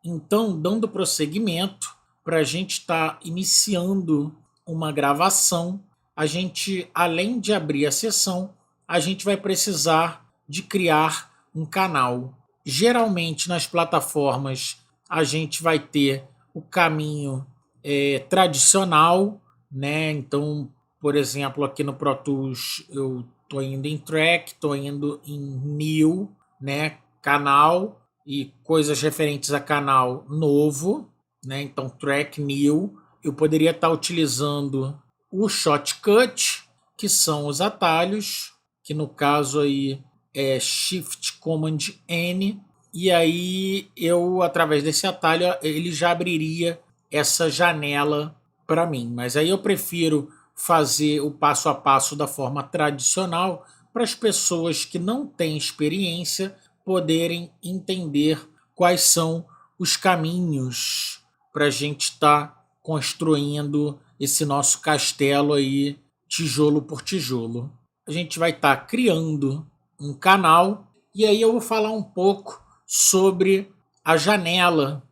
Então, dando prosseguimento, para a gente estar iniciando uma gravação, a gente, além de abrir a sessão, a gente vai precisar de criar um canal. Geralmente, nas plataformas, a gente vai ter o caminho tradicional, né? Então, por exemplo, aqui no Pro Tools eu estou indo em track, estou indo em new, né? Canal e coisas referentes a canal novo, né? Então, track new. Eu poderia estar utilizando o shortcut, que são os atalhos, que no caso aí é Shift Command N, e aí eu, através desse atalho, ele já abriria essa janela para mim. Mas aí eu prefiro fazer o passo a passo da forma tradicional para as pessoas que não têm experiência poderem entender quais são os caminhos para a gente estar construindo esse nosso castelo aí, tijolo por tijolo. A gente vai estar criando um canal e aí eu vou falar um pouco sobre a janela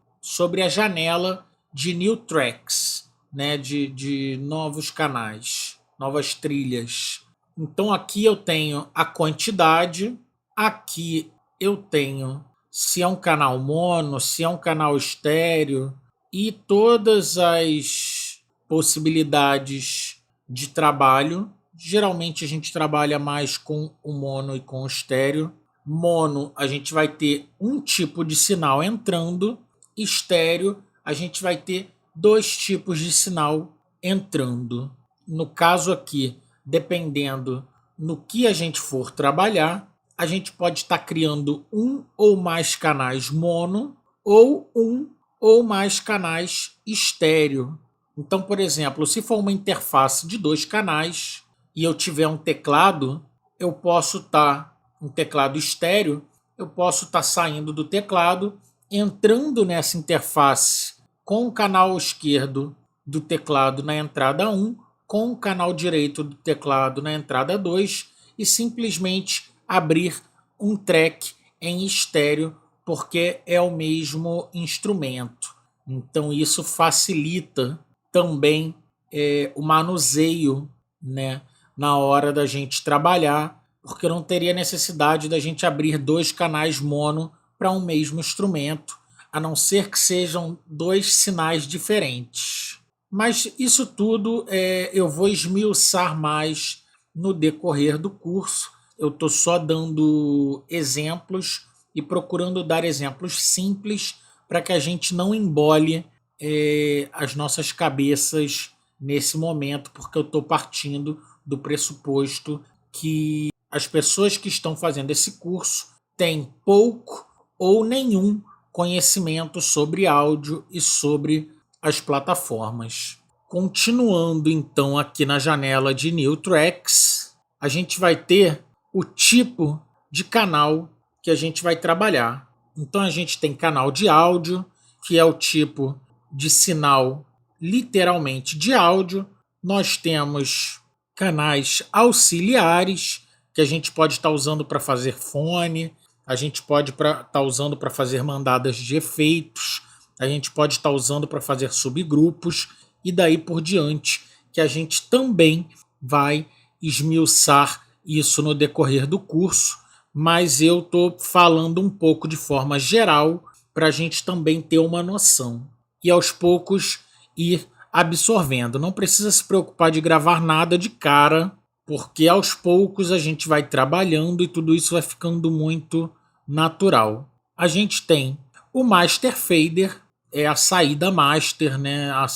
de new tracks, né, de novos canais, novas trilhas. Então aqui eu tenho a quantidade, aqui eu tenho se é um canal mono, se é um canal estéreo e todas as possibilidades de trabalho. Geralmente a gente trabalha mais com o mono e com o estéreo. Mono, a gente vai ter um tipo de sinal entrando, estéreo, a gente vai ter dois tipos de sinal entrando. No caso aqui, dependendo no que a gente for trabalhar, a gente pode estar criando um ou mais canais mono ou um ou mais canais estéreo. Então, por exemplo, se for uma interface de dois canais e eu tiver um teclado, eu posso estar um teclado estéreo, eu posso estar saindo do teclado, entrando nessa interface com o canal esquerdo do teclado na entrada 1, com o canal direito do teclado na entrada 2 e simplesmente abrir um track em estéreo porque é o mesmo instrumento. Então isso facilita também o manuseio, né, na hora da gente trabalhar, porque não teria necessidade da gente abrir dois canais mono para um mesmo instrumento, a não ser que sejam dois sinais diferentes. Mas isso tudo eu vou esmiuçar mais no decorrer do curso. Eu estou só dando exemplos e procurando dar exemplos simples para que a gente não embole as nossas cabeças nesse momento, porque eu estou partindo do pressuposto que as pessoas que estão fazendo esse curso têm pouco ou nenhum conhecimento sobre áudio e sobre as plataformas. Continuando então aqui na janela de New Tracks, a gente vai ter o tipo de canal que a gente vai trabalhar. Então a gente tem canal de áudio, que é o tipo de sinal literalmente de áudio. Nós temos canais auxiliares, que a gente pode estar usando para fazer fone, a gente pode estar usando para fazer mandadas de efeitos, a gente pode estar usando para fazer subgrupos e daí por diante, que a gente também vai esmiuçar isso no decorrer do curso, mas eu estou falando um pouco de forma geral para a gente também ter uma noção e aos poucos ir absorvendo. Não precisa se preocupar de gravar nada de cara, porque aos poucos a gente vai trabalhando e tudo isso vai ficando muito natural. A gente tem o Master Fader, é a saída master, né? A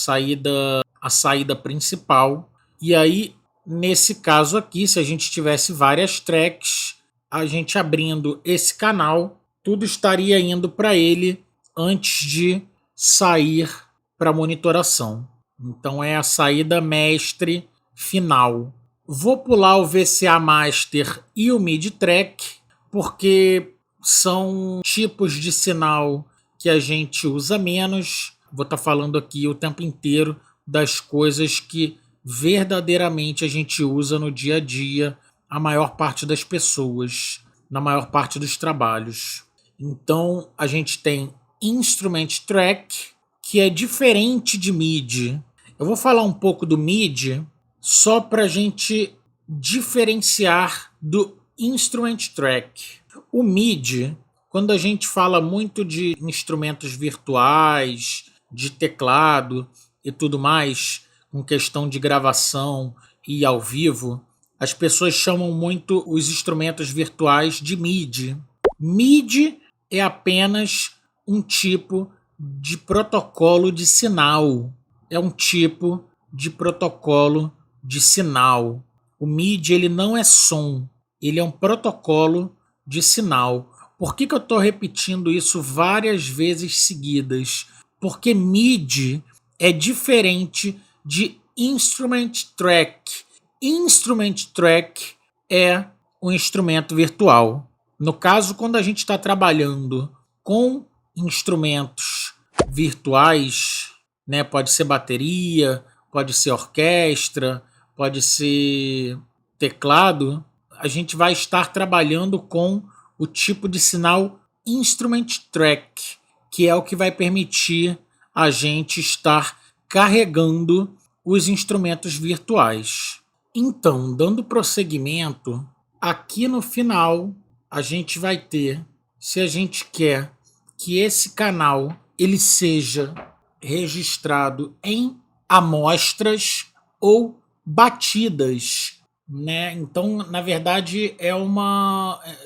saída principal. E aí, nesse caso aqui, se a gente tivesse várias tracks, a gente abrindo esse canal, tudo estaria indo para ele antes de sair para monitoração. Então é a saída mestre final. Vou pular o VCA Master e o MIDI Track, porque são tipos de sinal que a gente usa menos. Vou estar falando aqui o tempo inteiro das coisas que verdadeiramente a gente usa no dia a dia, a maior parte das pessoas, na maior parte dos trabalhos. Então a gente tem Instrument Track, que é diferente de MIDI. Eu vou falar um pouco do MIDI só para a gente diferenciar do Instrument Track. O MIDI, quando a gente fala muito de instrumentos virtuais, de teclado e tudo mais, com questão de gravação e ao vivo, as pessoas chamam muito os instrumentos virtuais de MIDI. MIDI é apenas um tipo de protocolo de sinal. É um tipo de protocolo de sinal. O MIDI ele não é som, ele é um protocolo de sinal. Por que eu estou repetindo isso várias vezes seguidas? Porque MIDI é diferente de Instrument Track. Instrument Track é um instrumento virtual. No caso, quando a gente está trabalhando com instrumentos virtuais, né, pode ser bateria, pode ser orquestra, pode ser teclado, a gente vai estar trabalhando com o tipo de sinal Instrument Track, que é o que vai permitir a gente estar carregando os instrumentos virtuais. Então, dando prosseguimento, aqui no final a gente vai ter, se a gente quer que esse canal ele seja registrado em amostras ou batidas, né? Então, na verdade,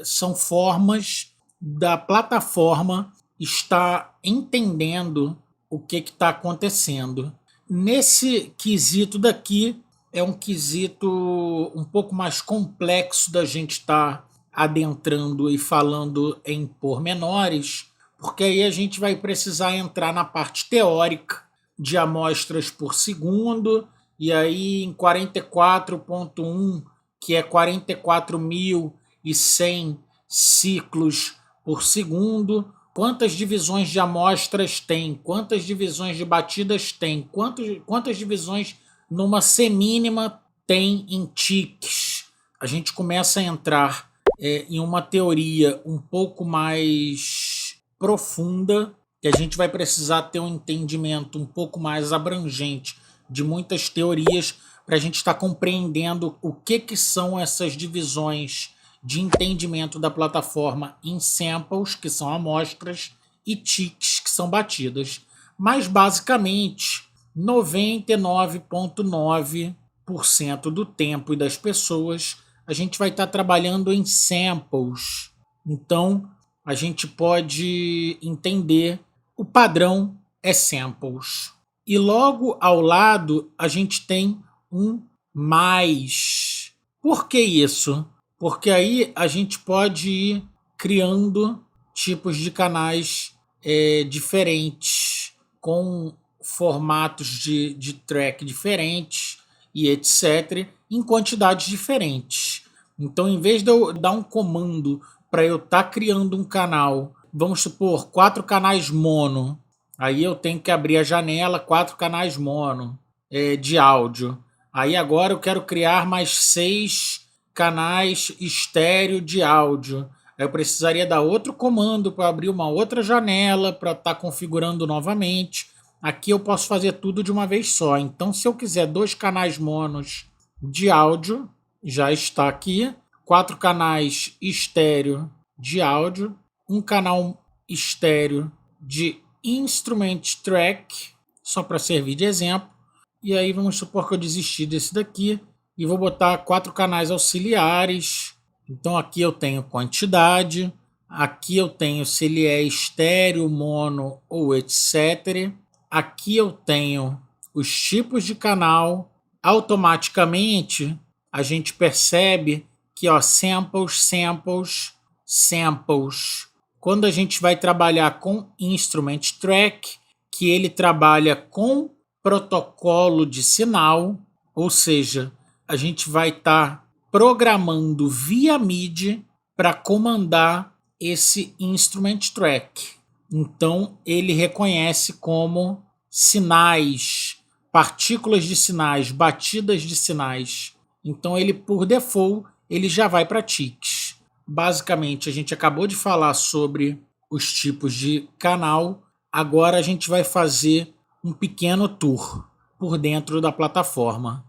são formas da plataforma estar entendendo o que está acontecendo. Nesse quesito daqui, é um quesito um pouco mais complexo da gente estar adentrando e falando em pormenores, porque aí a gente vai precisar entrar na parte teórica de amostras por segundo, e aí em 44.1, que é 44.100 ciclos por segundo, quantas divisões de amostras tem, quantas divisões de batidas tem, quantas divisões numa semínima tem em tiques. A gente começa a entrar em uma teoria um pouco mais profunda, que a gente vai precisar ter um entendimento um pouco mais abrangente de muitas teorias para a gente estar compreendendo o que são essas divisões de entendimento da plataforma em samples, que são amostras, e ticks, que são batidas. Mas, basicamente, 99,9% do tempo e das pessoas, a gente vai estar trabalhando em samples. Então, a gente pode entender o padrão é samples. E logo ao lado, a gente tem um mais. Por que isso? Porque aí a gente pode ir criando tipos de canais diferentes, com formatos de track diferentes e etc., em quantidades diferentes. Então, em vez de eu dar um comando para eu estar criando um canal, vamos supor, 4 canais mono, aí eu tenho que abrir a janela, 4 canais mono de áudio. Aí agora eu quero criar mais 6 canais estéreo de áudio. Eu precisaria dar outro comando para abrir uma outra janela para estar configurando novamente. Aqui eu posso fazer tudo de uma vez só. Então, se eu quiser 2 canais monos de áudio, já está aqui. 4 canais estéreo de áudio. Um canal estéreo de Instrument Track, só para servir de exemplo. E aí vamos supor que eu desisti desse daqui e vou botar 4 canais auxiliares. Então aqui eu tenho quantidade, aqui eu tenho se ele é estéreo, mono ou etc. Aqui eu tenho os tipos de canal. Automaticamente a gente percebe que samples, samples, samples. Quando a gente vai trabalhar com Instrument Track, que ele trabalha com protocolo de sinal, ou seja, a gente vai estar programando via MIDI para comandar esse Instrument Track. Então, ele reconhece como sinais, partículas de sinais, batidas de sinais. Então, ele, por default, ele já vai para ticks. Basicamente, a gente acabou de falar sobre os tipos de canal. Agora a gente vai fazer um pequeno tour por dentro da plataforma.